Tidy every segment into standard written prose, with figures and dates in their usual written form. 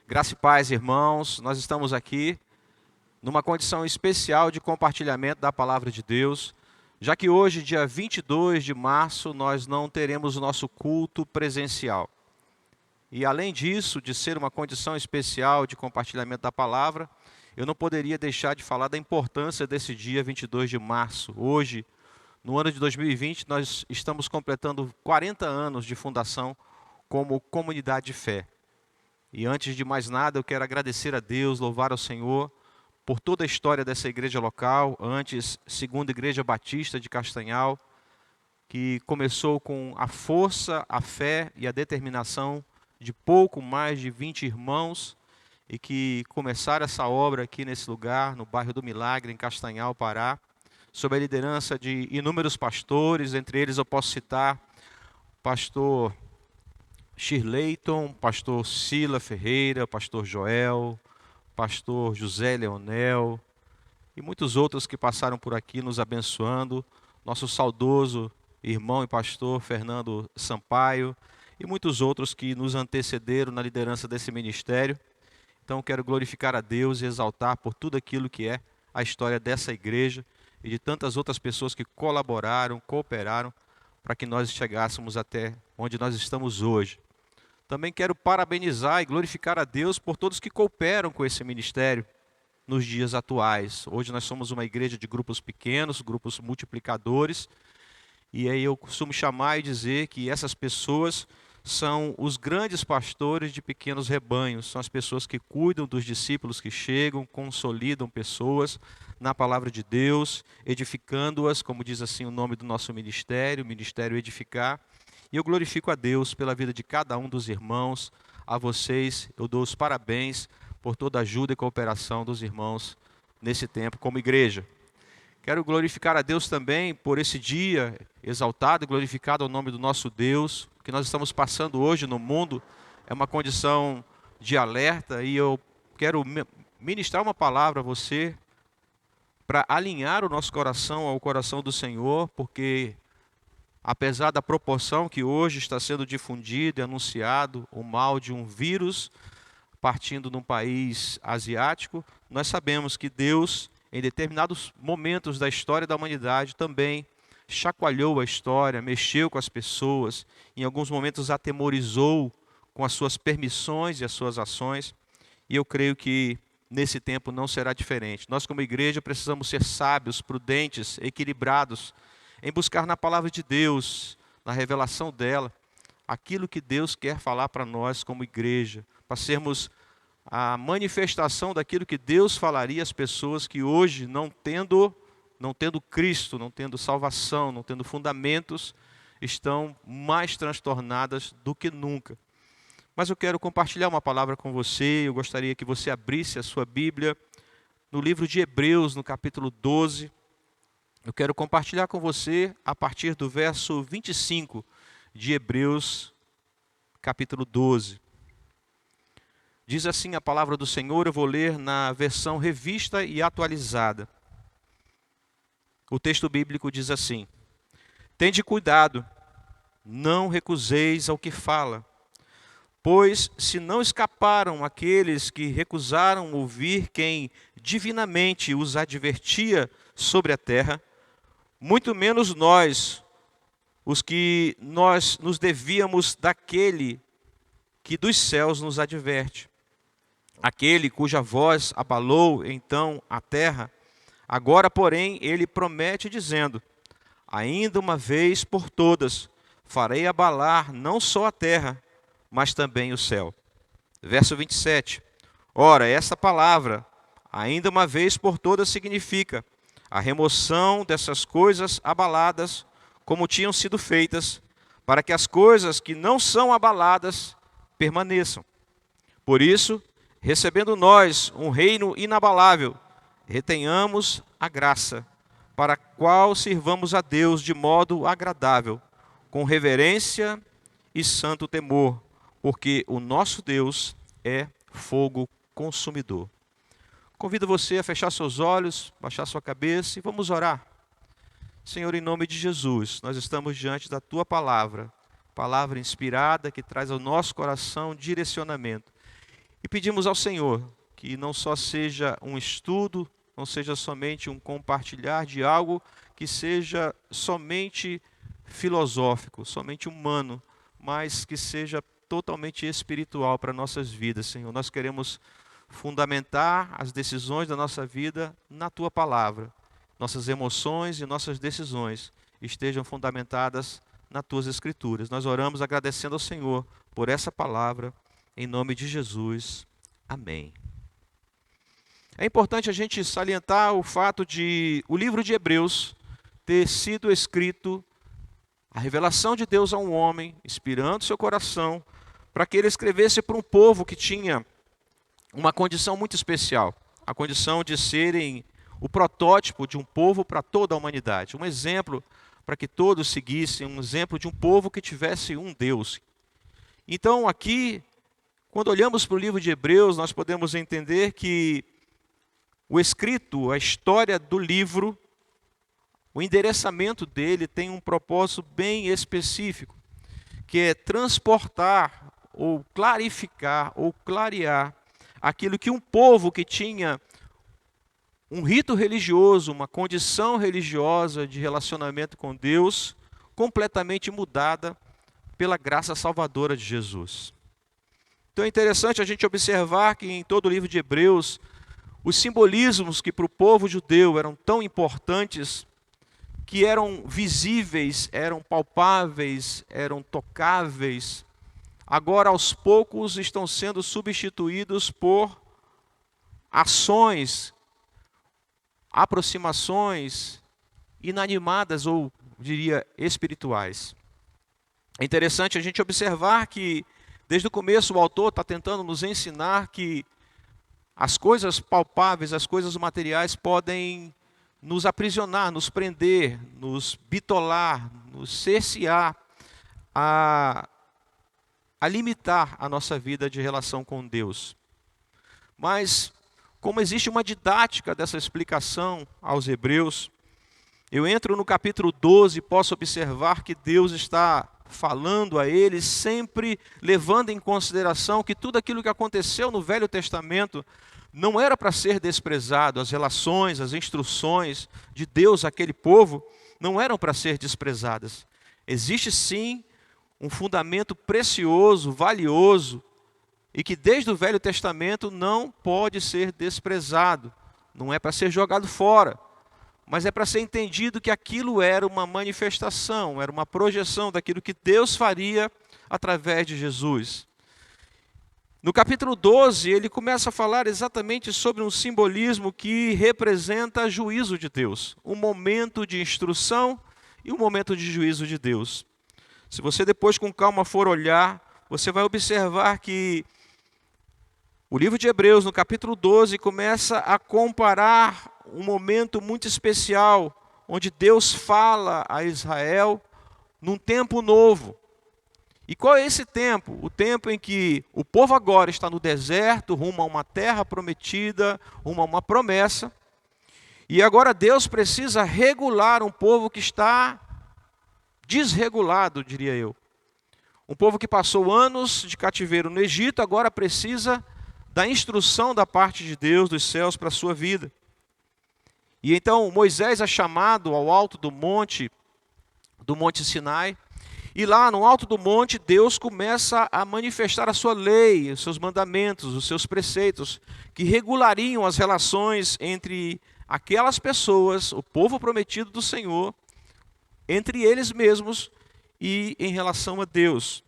Graça e paz, irmãos. Nós estamos aqui numa condição especial de compartilhamento da palavra de Deus, já que hoje, dia 22 de março, nós não teremos o nosso culto presencial. E além disso, de ser uma condição especial de compartilhamento da palavra, eu não poderia deixar de falar da importância desse dia 22 de março. Hoje, no ano de 2020, nós estamos completando 40 anos de fundação como comunidade de fé. E antes de mais nada, eu quero agradecer a Deus, louvar ao Senhor por toda a história dessa igreja local, antes, Segunda Igreja Batista de Castanhal, que começou com a força, a fé e a determinação de pouco mais de 20 irmãos e que começaram essa obra aqui nesse lugar, no bairro do Milagre, em Castanhal, Pará, sob a liderança de inúmeros pastores. Entre eles eu posso citar o pastor Shirleyton, pastor Sila Ferreira, pastor Joel, pastor José Leonel e muitos outros que passaram por aqui nos abençoando, nosso saudoso irmão e pastor Fernando Sampaio e muitos outros que nos antecederam na liderança desse ministério. Então quero glorificar a Deus e exaltar por tudo aquilo que é a história dessa igreja e de tantas outras pessoas que colaboraram, cooperaram para que nós chegássemos até onde nós estamos hoje. Também quero parabenizar e glorificar a Deus por todos que cooperam com esse ministério nos dias atuais. Hoje nós somos uma igreja de grupos pequenos, grupos multiplicadores, e aí eu costumo chamar e dizer que essas pessoas são os grandes pastores de pequenos rebanhos, são as pessoas que cuidam dos discípulos que chegam, consolidam pessoas na palavra de Deus, edificando-as, como diz assim o nome do nosso ministério, Ministério Edificar. E eu glorifico a Deus pela vida de cada um dos irmãos. A vocês eu dou os parabéns por toda a ajuda e cooperação dos irmãos nesse tempo como igreja. Quero glorificar a Deus também por esse dia exaltado e glorificado ao nome do nosso Deus. O que nós estamos passando hoje no mundo é uma condição de alerta e eu quero ministrar uma palavra a você para alinhar o nosso coração ao coração do Senhor, porque apesar da proporção que hoje está sendo difundido e anunciado o mal de um vírus partindo de um país asiático, nós sabemos que Deus, em determinados momentos da história da humanidade, também chacoalhou a história, mexeu com as pessoas, em alguns momentos atemorizou com as suas permissões e as suas ações, e eu creio que nesse tempo não será diferente. Nós, como igreja, precisamos ser sábios, prudentes, equilibrados, em buscar na palavra de Deus, na revelação dela, aquilo que Deus quer falar para nós como igreja, para sermos a manifestação daquilo que Deus falaria às pessoas que hoje, não tendo Cristo, não tendo salvação, não tendo fundamentos, estão mais transtornadas do que nunca. Mas eu quero compartilhar uma palavra com você. Eu gostaria que você abrisse a sua Bíblia no livro de Hebreus, no capítulo 12. Eu quero compartilhar com você a partir do verso 25 de Hebreus, capítulo 12. Diz assim a palavra do Senhor, eu vou ler na versão revista e atualizada. O texto bíblico diz assim: Tende cuidado, não recuseis ao que fala, pois se não escaparam aqueles que recusaram ouvir quem divinamente os advertia sobre a terra, muito menos nós, os que nós nos devíamos daquele que dos céus nos adverte. Aquele cuja voz abalou então a terra, agora, porém, ele promete dizendo: ainda uma vez por todas, farei abalar não só a terra, mas também o céu. Verso 27. Ora, essa palavra, ainda uma vez por todas, significa a remoção dessas coisas abaladas, como tinham sido feitas, para que as coisas que não são abaladas permaneçam. Por isso, recebendo nós um reino inabalável, retenhamos a graça, para a qual sirvamos a Deus de modo agradável, com reverência e santo temor, porque o nosso Deus é fogo consumidor. Convido você a fechar seus olhos, baixar sua cabeça e vamos orar. Senhor, em nome de Jesus, nós estamos diante da Tua palavra, palavra inspirada que traz ao nosso coração direcionamento. E pedimos ao Senhor que não só seja um estudo, não seja somente um compartilhar de algo que seja somente filosófico, somente humano, mas que seja totalmente espiritual para nossas vidas, Senhor. Nós queremos fundamentar as decisões da nossa vida na Tua palavra. Nossas emoções e nossas decisões estejam fundamentadas nas Tuas Escrituras. Nós oramos agradecendo ao Senhor por essa palavra, em nome de Jesus. Amém. É importante a gente salientar o fato de o livro de Hebreus ter sido escrito, a revelação de Deus a um homem, inspirando seu coração, para que ele escrevesse para um povo que tinha uma condição muito especial, a condição de serem o protótipo de um povo para toda a humanidade, um exemplo para que todos seguissem, um exemplo de um povo que tivesse um Deus. Então aqui, quando olhamos para o livro de Hebreus, nós podemos entender que o escrito, a história do livro, o endereçamento dele tem um propósito bem específico, que é transportar ou clarificar ou clarear aquilo que um povo que tinha um rito religioso, uma condição religiosa de relacionamento com Deus, completamente mudada pela graça salvadora de Jesus. Então é interessante a gente observar que em todo o livro de Hebreus, os simbolismos que para o povo judeu eram tão importantes, que eram visíveis, eram palpáveis, eram tocáveis, agora aos poucos estão sendo substituídos por ações, aproximações inanimadas ou, diria, espirituais. É interessante a gente observar que, desde o começo, o autor está tentando nos ensinar que as coisas palpáveis, as coisas materiais podem nos aprisionar, nos prender, nos bitolar, nos cercear, a limitar a nossa vida de relação com Deus. Mas, como existe uma didática dessa explicação aos hebreus, eu entro no capítulo 12 e posso observar que Deus está falando a eles, sempre levando em consideração que tudo aquilo que aconteceu no Velho Testamento não era para ser desprezado. As relações, as instruções de Deus àquele povo não eram para ser desprezadas. Existe sim um fundamento precioso, valioso, e que desde o Velho Testamento não pode ser desprezado. Não é para ser jogado fora, mas é para ser entendido que aquilo era uma manifestação, era uma projeção daquilo que Deus faria através de Jesus. No capítulo 12, ele começa a falar exatamente sobre um simbolismo que representa juízo de Deus, um momento de instrução e um momento de juízo de Deus. Se você depois com calma for olhar, você vai observar que o livro de Hebreus, no capítulo 12, começa a comparar um momento muito especial, onde Deus fala a Israel num tempo novo. E qual é esse tempo? O tempo em que o povo agora está no deserto, rumo a uma terra prometida, rumo a uma promessa. E agora Deus precisa regular um povo que está desregulado, diria eu. Um povo que passou anos de cativeiro no Egito, agora precisa da instrução da parte de Deus, dos céus, para a sua vida. E então Moisés é chamado ao alto do Monte Sinai, e lá no alto do monte Deus começa a manifestar a sua lei, os seus mandamentos, os seus preceitos, que regulariam as relações entre aquelas pessoas, o povo prometido do Senhor, entre eles mesmos e em relação a Deus.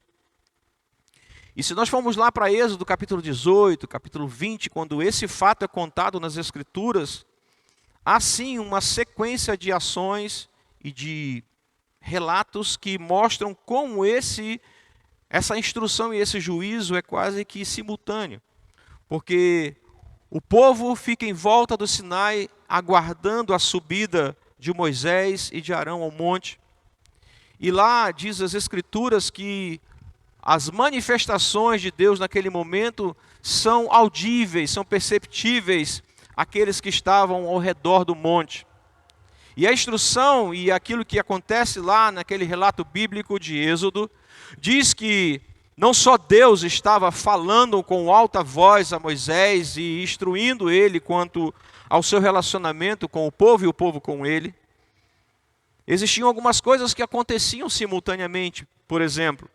E se nós formos lá para Êxodo capítulo 18, capítulo 20, quando esse fato é contado nas Escrituras, há sim uma sequência de ações e de relatos que mostram como essa instrução e esse juízo é quase que simultâneo. Porque o povo fica em volta do Sinai, aguardando a subida de Moisés e de Arão ao monte. E lá diz as Escrituras que as manifestações de Deus naquele momento são audíveis, são perceptíveis àqueles que estavam ao redor do monte. E a instrução e aquilo que acontece lá naquele relato bíblico de Êxodo, diz que Não só Deus estava falando com alta voz a Moisés e instruindo ele quanto ao seu relacionamento com o povo e o povo com ele. Existiam algumas coisas que aconteciam simultaneamente. Por exemplo,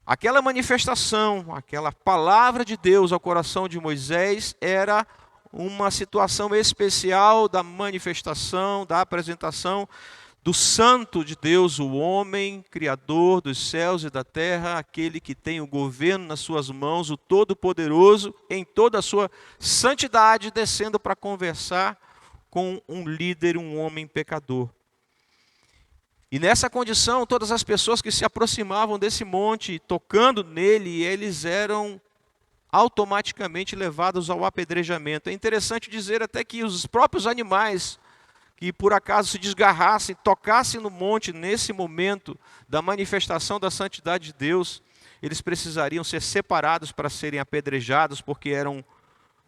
aquela manifestação, aquela palavra de Deus ao coração de Moisés era uma situação especial da manifestação, da apresentação do Santo de Deus, o homem, Criador dos céus e da terra, aquele que tem o governo nas suas mãos, o Todo-Poderoso, em toda a sua santidade, descendo para conversar com um líder, um homem pecador. E nessa condição, todas as pessoas que se aproximavam desse monte, tocando nele, eles eram automaticamente levados ao apedrejamento. É interessante dizer até que os próprios animais que por acaso se desgarrassem, tocassem no monte nesse momento da manifestação da santidade de Deus, eles precisariam ser separados para serem apedrejados, porque eram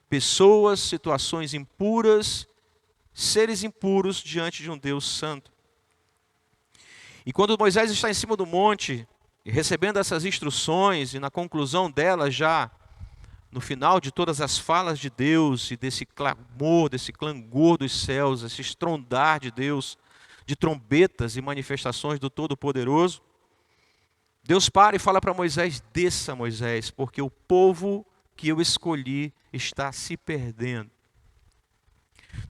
pessoas, situações impuras, seres impuros diante de um Deus santo. E quando Moisés está em cima do monte, recebendo essas instruções, e na conclusão delas já, no final de todas as falas de Deus, e desse clamor, desse clangor dos céus, esse estrondar de Deus, de trombetas e manifestações do Todo-Poderoso, Deus para e fala para Moisés: desça, Moisés, porque o povo que eu escolhi está se perdendo.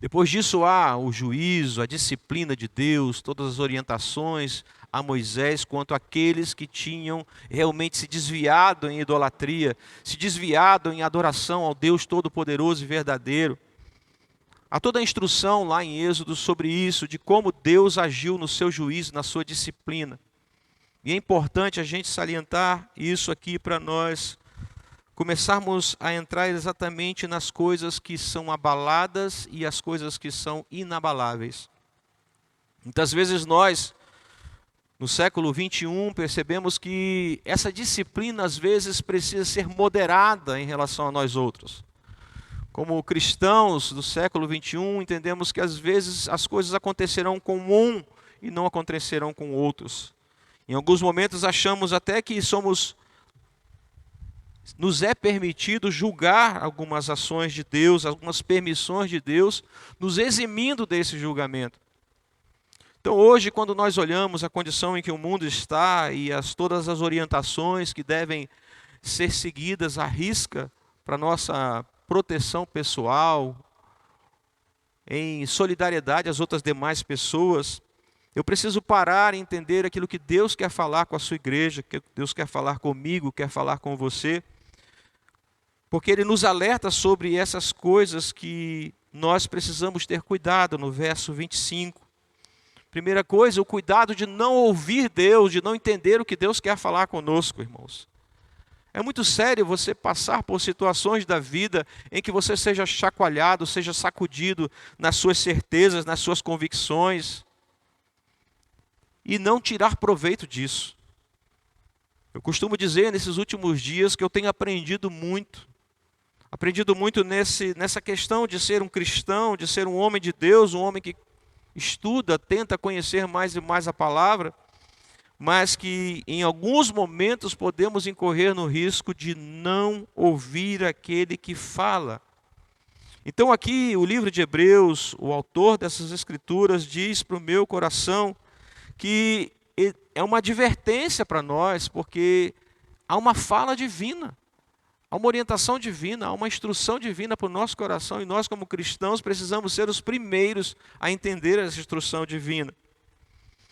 Depois disso há o juízo, a disciplina de Deus, todas as orientações a Moisés quanto àqueles que tinham realmente se desviado em idolatria, se desviado em adoração ao Deus Todo-Poderoso e verdadeiro. Há toda a instrução lá em Êxodo sobre isso, de como Deus agiu no seu juízo, na sua disciplina. E é importante a gente salientar isso aqui para nós começarmos a entrar exatamente nas coisas que são abaladas e as coisas que são inabaláveis. Muitas vezes nós, no século 21, percebemos que essa disciplina às vezes precisa ser moderada em relação a nós outros. Como cristãos do século 21, entendemos que às vezes as coisas acontecerão com um e não acontecerão com outros. Em alguns momentos achamos até que nos é permitido julgar algumas ações de Deus, algumas permissões de Deus, nos eximindo desse julgamento. Então hoje, quando nós olhamos a condição em que o mundo está e todas as orientações que devem ser seguidas à risca para nossa proteção pessoal, em solidariedade às outras demais pessoas, eu preciso parar e entender aquilo que Deus quer falar com a sua igreja, que Deus quer falar comigo, quer falar com você, porque Ele nos alerta sobre essas coisas que nós precisamos ter cuidado no verso 25. Primeira coisa, o cuidado de não ouvir Deus, de não entender o que Deus quer falar conosco, irmãos. É muito sério você passar por situações da vida em que você seja chacoalhado, seja sacudido nas suas certezas, nas suas convicções, e não tirar proveito disso. Eu costumo dizer nesses últimos dias que eu tenho aprendido muito nessa questão de ser um cristão, de ser um homem de Deus, um homem que estuda, tenta conhecer mais e mais a palavra, mas que em alguns momentos podemos incorrer no risco de não ouvir aquele que fala. Então aqui o livro de Hebreus, o autor dessas escrituras, diz para o meu coração que é uma advertência para nós, porque há uma fala divina, há uma orientação divina, há uma instrução divina para o nosso coração, e nós como cristãos precisamos ser os primeiros a entender essa instrução divina.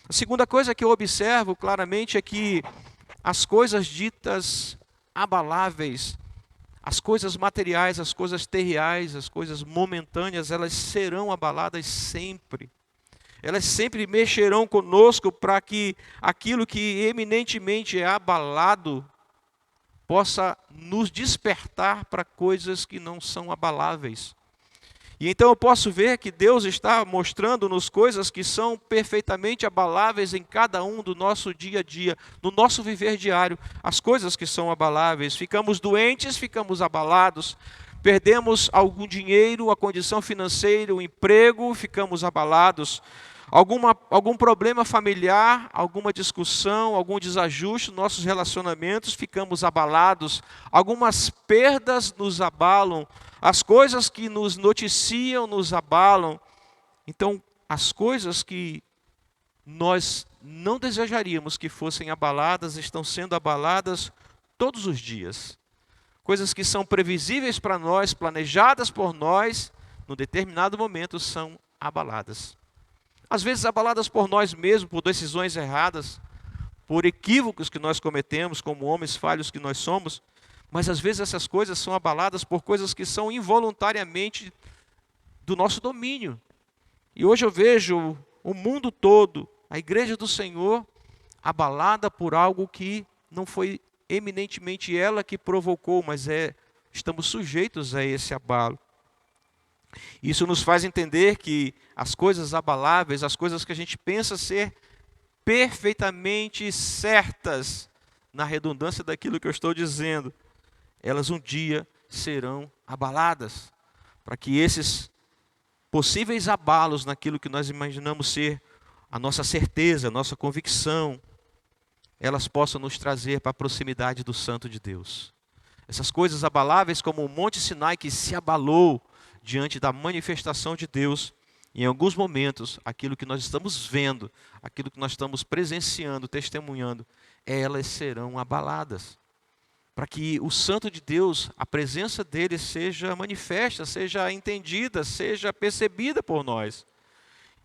A segunda coisa que eu observo claramente é que as coisas ditas abaláveis, as coisas materiais, as coisas terreais, as coisas momentâneas, elas serão abaladas sempre. Elas sempre mexerão conosco para que aquilo que eminentemente é abalado possa nos despertar para coisas que não são abaláveis. E então eu posso ver que Deus está mostrando-nos coisas que são perfeitamente abaláveis em cada um do nosso dia a dia, no nosso viver diário. As coisas que são abaláveis, ficamos doentes, ficamos abalados, perdemos algum dinheiro, a condição financeira, o emprego, ficamos abalados. algum problema familiar, alguma discussão, algum desajuste nos nossos relacionamentos, ficamos abalados. Algumas perdas nos abalam, as coisas que nos noticiam nos abalam. Então, as coisas que nós não desejaríamos que fossem abaladas, estão sendo abaladas todos os dias. Coisas que são previsíveis para nós, planejadas por nós, no determinado momento são abaladas. Às vezes abaladas por nós mesmos, por decisões erradas, por equívocos que nós cometemos, como homens falhos que nós somos, mas às vezes essas coisas são abaladas por coisas que são involuntariamente do nosso domínio. E hoje eu vejo o mundo todo, a igreja do Senhor, abalada por algo que não foi eminentemente ela que provocou, mas estamos sujeitos a esse abalo. Isso nos faz entender que as coisas abaláveis, as coisas que a gente pensa ser perfeitamente certas, na redundância daquilo que eu estou dizendo, elas um dia serão abaladas, para que esses possíveis abalos naquilo que nós imaginamos ser a nossa certeza, a nossa convicção, elas possam nos trazer para a proximidade do Santo de Deus. Essas coisas abaláveis, como o Monte Sinai que se abalou diante da manifestação de Deus, em alguns momentos, aquilo que nós estamos vendo, aquilo que nós estamos presenciando, testemunhando, elas serão abaladas. Para que o Santo de Deus, a presença dele seja manifesta, seja entendida, seja percebida por nós.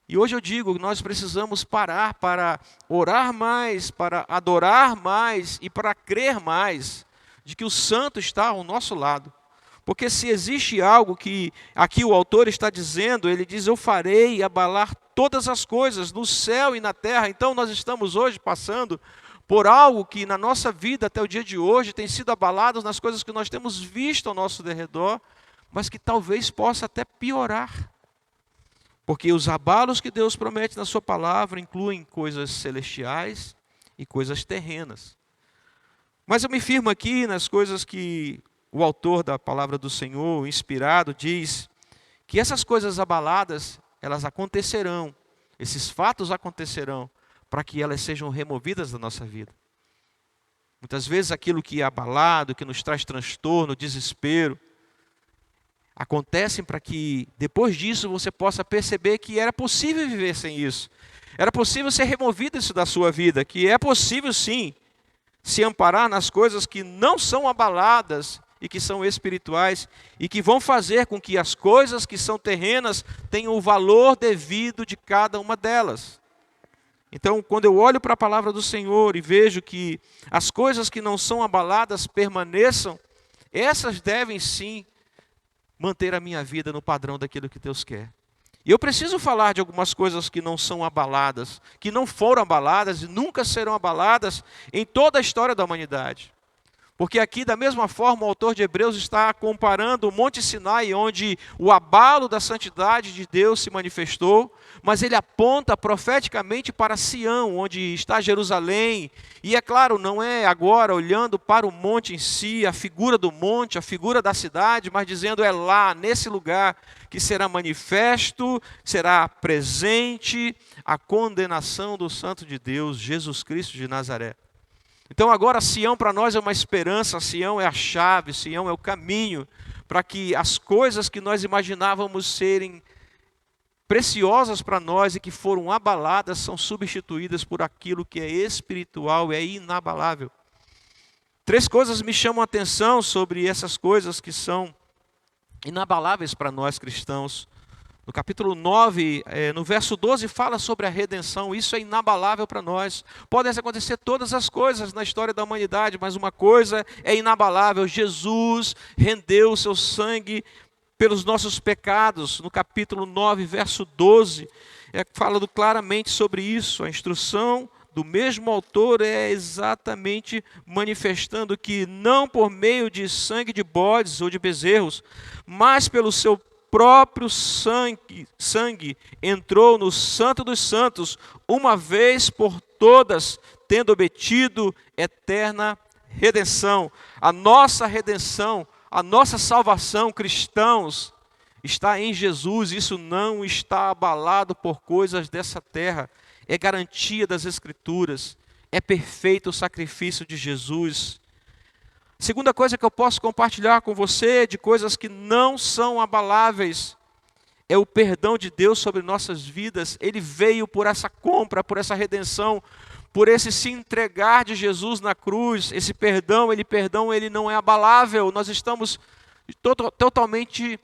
E hoje eu digo, nós precisamos parar para orar mais, para adorar mais e para crer mais de que o Santo está ao nosso lado. Porque se existe algo que aqui o autor está dizendo, ele diz, eu farei abalar todas as coisas no céu e na terra. Então nós estamos hoje passando por algo que na nossa vida até o dia de hoje tem sido abalado nas coisas que nós temos visto ao nosso derredor, mas que talvez possa até piorar. Porque os abalos que Deus promete na sua palavra incluem coisas celestiais e coisas terrenas. Mas eu me firmo aqui nas coisas que o autor da palavra do Senhor, inspirado, diz que essas coisas abaladas, elas acontecerão, esses fatos acontecerão, para que elas sejam removidas da nossa vida. Muitas vezes aquilo que é abalado, que nos traz transtorno, desespero, acontecem para que depois disso você possa perceber que era possível viver sem isso. Era possível ser removido isso da sua vida, que é possível sim se amparar nas coisas que não são abaladas e que são espirituais e que vão fazer com que as coisas que são terrenas tenham o valor devido de cada uma delas. Então, quando eu olho para a palavra do Senhor e vejo que as coisas que não são abaladas permaneçam, essas devem sim manter a minha vida no padrão daquilo que Deus quer. E eu preciso falar de algumas coisas que não são abaladas, que não foram abaladas e nunca serão abaladas em toda a história da humanidade. Porque aqui, da mesma forma, o autor de Hebreus está comparando o Monte Sinai, onde o abalo da santidade de Deus se manifestou, mas ele aponta profeticamente para Sião, onde está Jerusalém. E é claro, não é agora olhando para o monte em si, a figura do monte, a figura da cidade, mas dizendo é lá, nesse lugar, que será manifesto, será presente a condenação do Santo de Deus, Jesus Cristo de Nazaré. Então agora Sião para nós é uma esperança, Sião é a chave, Sião é o caminho para que as coisas que nós imaginávamos serem preciosas para nós e que foram abaladas são substituídas por aquilo que é espiritual, é inabalável. 3 coisas me chamam a atenção sobre essas coisas que são inabaláveis para nós cristãos. No capítulo 9, no verso 12, fala sobre a redenção. Isso é inabalável para nós. Podem acontecer todas as coisas na história da humanidade, mas uma coisa é inabalável. Jesus rendeu o seu sangue pelos nossos pecados. No capítulo 9, verso 12, fala claramente sobre isso. A instrução do mesmo autor é exatamente manifestando que não por meio de sangue de bodes ou de bezerros, mas pelo seu próprio sangue entrou no Santo dos Santos, uma vez por todas, tendo obtido eterna redenção. A nossa redenção, a nossa salvação, cristãos, está em Jesus, isso não está abalado por coisas dessa terra, é garantia das Escrituras, é perfeito o sacrifício de Jesus. Segunda coisa que eu posso compartilhar com você, de coisas que não são abaláveis, é o perdão de Deus sobre nossas vidas. Ele veio por essa compra, por essa redenção, por esse se entregar de Jesus na cruz. Esse perdão, ele não é abalável. Nós estamos totalmente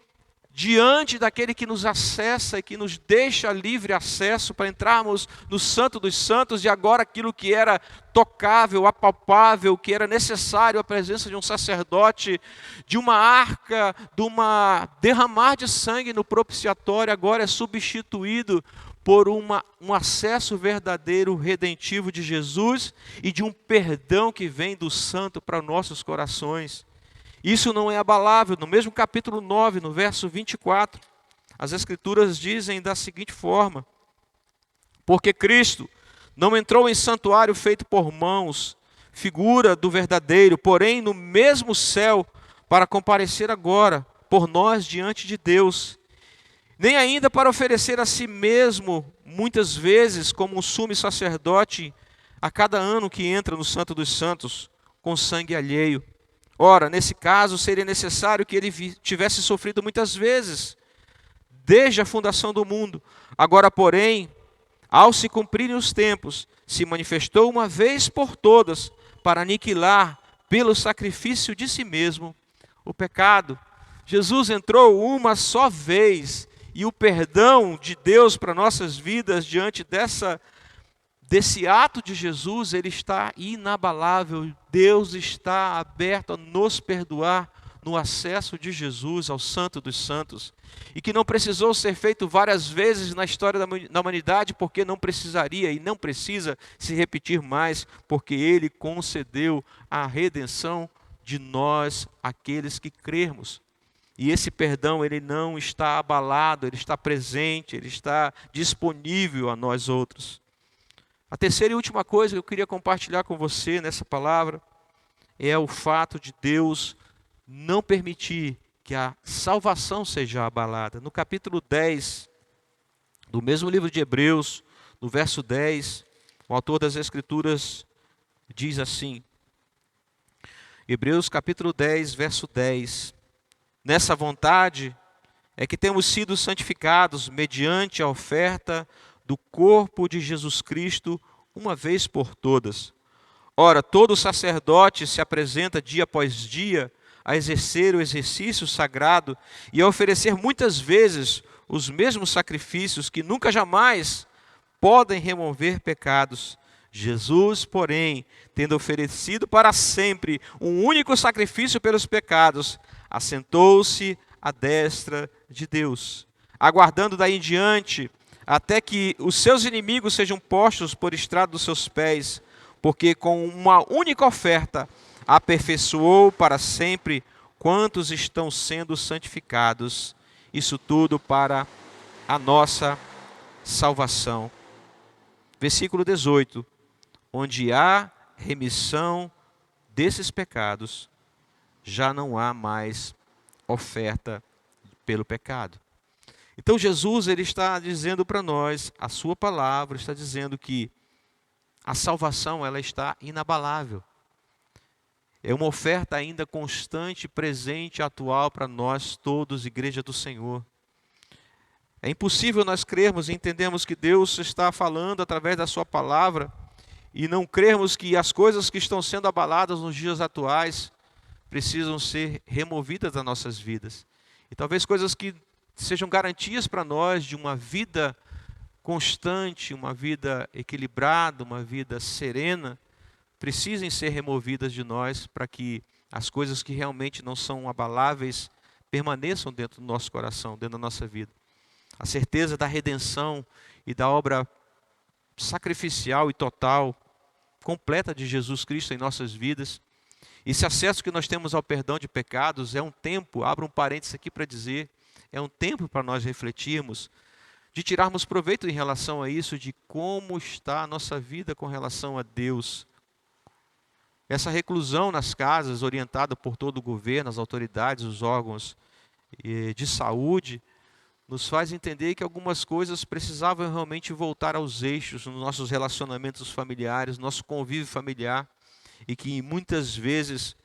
diante daquele que nos acessa e que nos deixa livre acesso para entrarmos no Santo dos Santos, e agora aquilo que era tocável, apalpável, que era necessário a presença de um sacerdote, de uma arca, de uma derramar de sangue no propiciatório, agora é substituído por um acesso verdadeiro, redentivo de Jesus e de um perdão que vem do Santo para nossos corações. Isso não é abalável. No mesmo capítulo 9, no verso 24, as Escrituras dizem da seguinte forma: porque Cristo não entrou em santuário feito por mãos, figura do verdadeiro, porém no mesmo céu, para comparecer agora por nós diante de Deus, nem ainda para oferecer a si mesmo, muitas vezes, como um sumo sacerdote, a cada ano que entra no Santo dos Santos, com sangue alheio. Ora, nesse caso, seria necessário que ele tivesse sofrido muitas vezes, desde a fundação do mundo. Agora, porém, ao se cumprirem os tempos, se manifestou uma vez por todas, para aniquilar, pelo sacrifício de si mesmo, o pecado. Jesus entrou uma só vez, e o perdão de Deus para nossas vidas, diante desse ato de Jesus, ele está inabalável. Deus está aberto a nos perdoar no acesso de Jesus ao Santo dos Santos. E que não precisou ser feito várias vezes na história da humanidade, porque não precisaria e não precisa se repetir mais, porque ele concedeu a redenção de nós, aqueles que crermos. E esse perdão, ele não está abalado, ele está presente, ele está disponível a nós outros. A terceira e última coisa que eu queria compartilhar com você nessa palavra é o fato de Deus não permitir que a salvação seja abalada. No capítulo 10, do mesmo livro de Hebreus, no verso 10, o autor das Escrituras diz assim, Hebreus capítulo 10, verso 10, nessa vontade é que temos sido santificados mediante a oferta do corpo de Jesus Cristo, uma vez por todas. Ora, todo sacerdote se apresenta dia após dia a exercer o exercício sagrado e a oferecer muitas vezes os mesmos sacrifícios que nunca jamais podem remover pecados. Jesus, porém, tendo oferecido para sempre um único sacrifício pelos pecados, assentou-se à destra de Deus, aguardando daí em diante até que os seus inimigos sejam postos por estrado dos seus pés, porque com uma única oferta aperfeiçoou para sempre quantos estão sendo santificados. Isso tudo para a nossa salvação. Versículo 18. Onde há remissão desses pecados, já não há mais oferta pelo pecado. Então Jesus, ele está dizendo para nós, a sua palavra está dizendo que a salvação, ela está inabalável. É uma oferta ainda constante, presente, atual para nós todos, Igreja do Senhor. É impossível nós crermos e entendermos que Deus está falando através da sua palavra e não crermos que as coisas que estão sendo abaladas nos dias atuais precisam ser removidas das nossas vidas. E talvez coisas que sejam garantias para nós de uma vida constante, uma vida equilibrada, uma vida serena, precisem ser removidas de nós para que as coisas que realmente não são abaláveis permaneçam dentro do nosso coração, dentro da nossa vida. A certeza da redenção e da obra sacrificial e total, completa de Jesus Cristo em nossas vidas. Esse acesso que nós temos ao perdão de pecados é um tempo, abro um parênteses aqui para dizer, é um tempo para nós refletirmos, de tirarmos proveito em relação a isso, de como está a nossa vida com relação a Deus. Essa reclusão nas casas, orientada por todo o governo, as autoridades, os órgãos de saúde, nos faz entender que algumas coisas precisavam realmente voltar aos eixos nos nossos relacionamentos familiares, nosso convívio familiar, e que muitas vezes,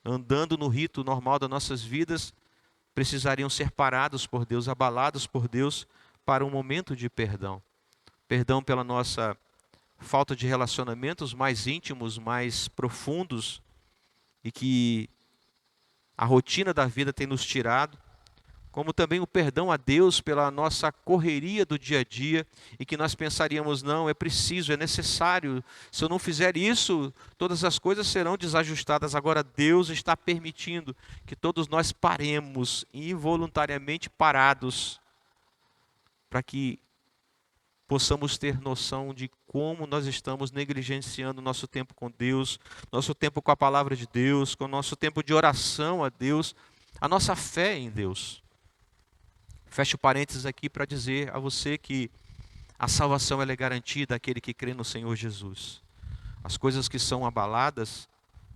andando no rito normal das nossas vidas, precisariam ser parados por Deus, abalados por Deus, para um momento de perdão. Perdão pela nossa falta de relacionamentos mais íntimos, mais profundos, e que a rotina da vida tem nos tirado, como também o perdão a Deus pela nossa correria do dia a dia, e que nós pensaríamos, não, é preciso, é necessário, se eu não fizer isso, todas as coisas serão desajustadas. Agora Deus está permitindo que todos nós paremos, involuntariamente parados, para que possamos ter noção de como nós estamos negligenciando nosso tempo com Deus, nosso tempo com a palavra de Deus, com o nosso tempo de oração a Deus, a nossa fé em Deus. Fecho parênteses aqui para dizer a você que a salvação ela é garantida àquele que crê no Senhor Jesus. As coisas que são abaladas,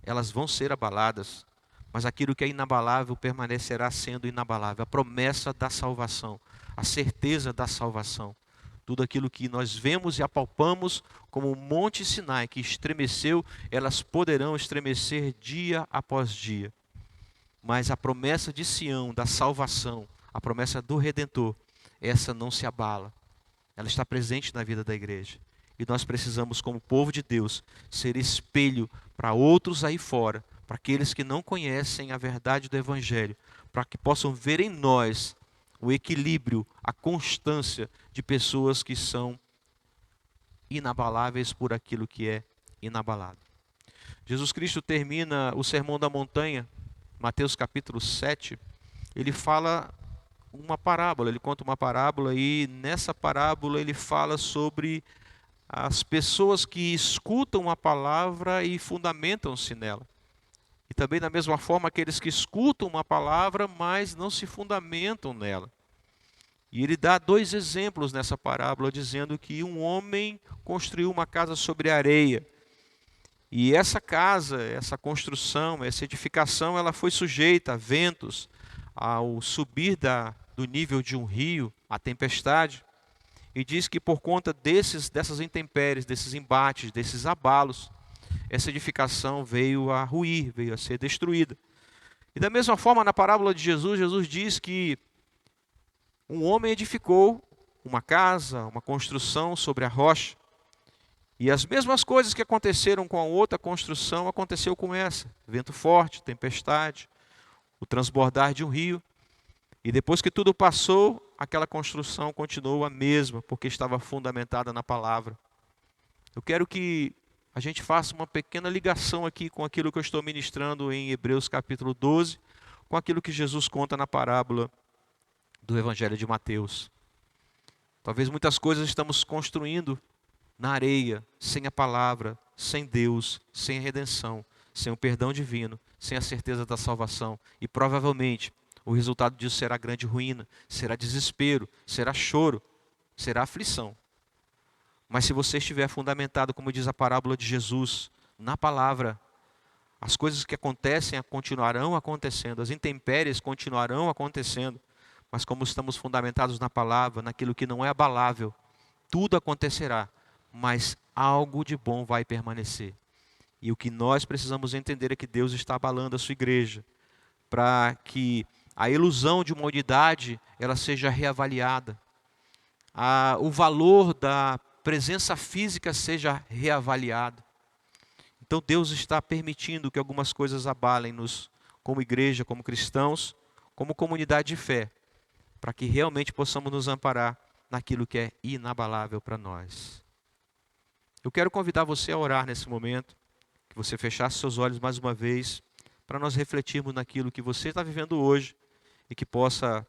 elas vão ser abaladas, mas aquilo que é inabalável permanecerá sendo inabalável. A promessa da salvação, a certeza da salvação. Tudo aquilo que nós vemos e apalpamos como o Monte Sinai que estremeceu, elas poderão estremecer dia após dia. Mas a promessa de Sião, da salvação, a promessa do Redentor, essa não se abala. Ela está presente na vida da igreja. E nós precisamos, como povo de Deus, ser espelho para outros aí fora, para aqueles que não conhecem a verdade do Evangelho, para que possam ver em nós o equilíbrio, a constância de pessoas que são inabaláveis por aquilo que é inabalável. Jesus Cristo termina o Sermão da Montanha, Mateus capítulo 7, ele fala uma parábola, ele conta uma parábola e nessa parábola ele fala sobre as pessoas que escutam a palavra e fundamentam-se nela. E também da mesma forma aqueles que escutam uma palavra, mas não se fundamentam nela. E ele dá dois exemplos nessa parábola, dizendo que um homem construiu uma casa sobre areia. E essa casa, essa construção, essa edificação, ela foi sujeita a ventos, ao subir do nível de um rio, a tempestade. E diz que por conta dessas intempéries, desses embates, desses abalos, essa edificação veio a ruir, veio a ser destruída. E da mesma forma, na parábola de Jesus, Jesus diz que um homem edificou uma casa, uma construção sobre a rocha. E as mesmas coisas que aconteceram com a outra construção, aconteceu com essa. Vento forte, tempestade, o transbordar de um rio. E depois que tudo passou, aquela construção continuou a mesma, porque estava fundamentada na palavra. Eu quero que a gente faça uma pequena ligação aqui com aquilo que eu estou ministrando em Hebreus capítulo 12, com aquilo que Jesus conta na parábola do Evangelho de Mateus. Talvez muitas coisas estamos construindo na areia, sem a palavra, sem Deus, sem a redenção, sem o perdão divino, sem a certeza da salvação. E provavelmente o resultado disso será grande ruína, será desespero, será choro, será aflição. Mas se você estiver fundamentado, como diz a parábola de Jesus, na palavra, as coisas que acontecem continuarão acontecendo, as intempéries continuarão acontecendo, mas como estamos fundamentados na palavra, naquilo que não é abalável, tudo acontecerá, mas algo de bom vai permanecer. E o que nós precisamos entender é que Deus está abalando a sua igreja, para que a ilusão de uma unidade ela seja reavaliada, o valor da presença física seja reavaliado. Então Deus está permitindo que algumas coisas abalem-nos como igreja, como cristãos, como comunidade de fé, para que realmente possamos nos amparar naquilo que é inabalável para nós. Eu quero convidar você a orar nesse momento, que você fechasse seus olhos mais uma vez, para nós refletirmos naquilo que você está vivendo hoje e que possa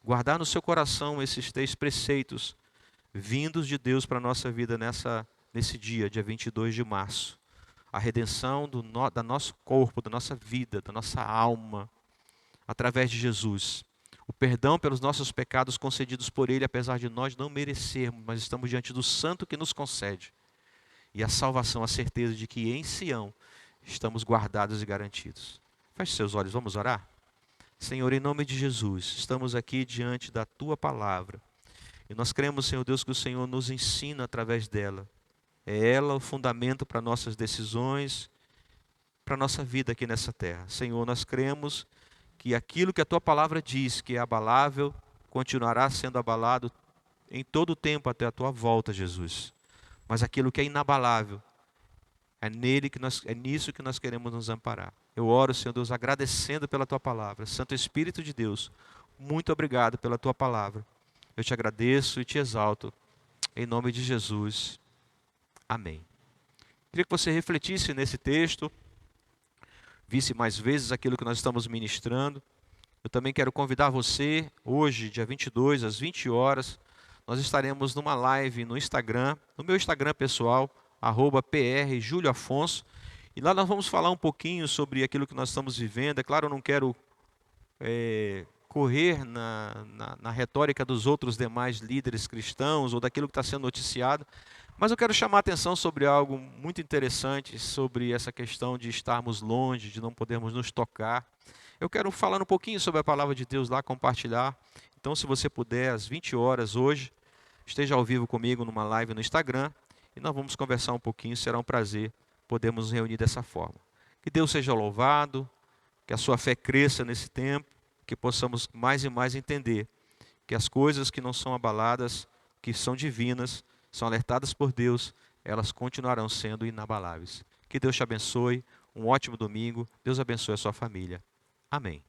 guardar no seu coração esses 3 preceitos vindos de Deus para a nossa vida nesse dia 22 de março. A redenção do nosso corpo, da nossa vida, da nossa alma, através de Jesus. O perdão pelos nossos pecados concedidos por Ele, apesar de nós não merecermos, mas estamos diante do Santo que nos concede. E a salvação, a certeza de que em Sião estamos guardados e garantidos. Feche seus olhos, vamos orar? Senhor, em nome de Jesus, estamos aqui diante da Tua palavra. E nós cremos, Senhor Deus, que o Senhor nos ensina através dela. É ela o fundamento para nossas decisões, para a nossa vida aqui nessa terra. Senhor, nós cremos que aquilo que a Tua palavra diz que é abalável, continuará sendo abalado em todo o tempo até a Tua volta, Jesus. Mas aquilo que é inabalável, é nisso que nós queremos nos amparar. Eu oro, Senhor Deus, agradecendo pela Tua palavra. Santo Espírito de Deus, muito obrigado pela Tua palavra. Eu te agradeço e te exalto. Em nome de Jesus. Amém. Queria que você refletisse nesse texto, visse mais vezes aquilo que nós estamos ministrando. Eu também quero convidar você, hoje, dia 22, às 20 horas, nós estaremos numa live no Instagram, no meu Instagram pessoal, @PRJulioAfonso, e lá nós vamos falar um pouquinho sobre aquilo que nós estamos vivendo. É claro, eu não quero correr na retórica dos outros demais líderes cristãos ou daquilo que está sendo noticiado, mas eu quero chamar a atenção sobre algo muito interessante, sobre essa questão de estarmos longe, de não podermos nos tocar. Eu quero falar um pouquinho sobre a palavra de Deus lá, compartilhar. Então, se você puder, às 20 horas hoje, esteja ao vivo comigo numa live no Instagram e nós vamos conversar um pouquinho. Será um prazer podermos nos reunir dessa forma. Que Deus seja louvado, que a sua fé cresça nesse tempo, que possamos mais e mais entender que as coisas que não são abaladas, que são divinas, são alertadas por Deus, elas continuarão sendo inabaláveis. Que Deus te abençoe, um ótimo domingo, Deus abençoe a sua família. Amém.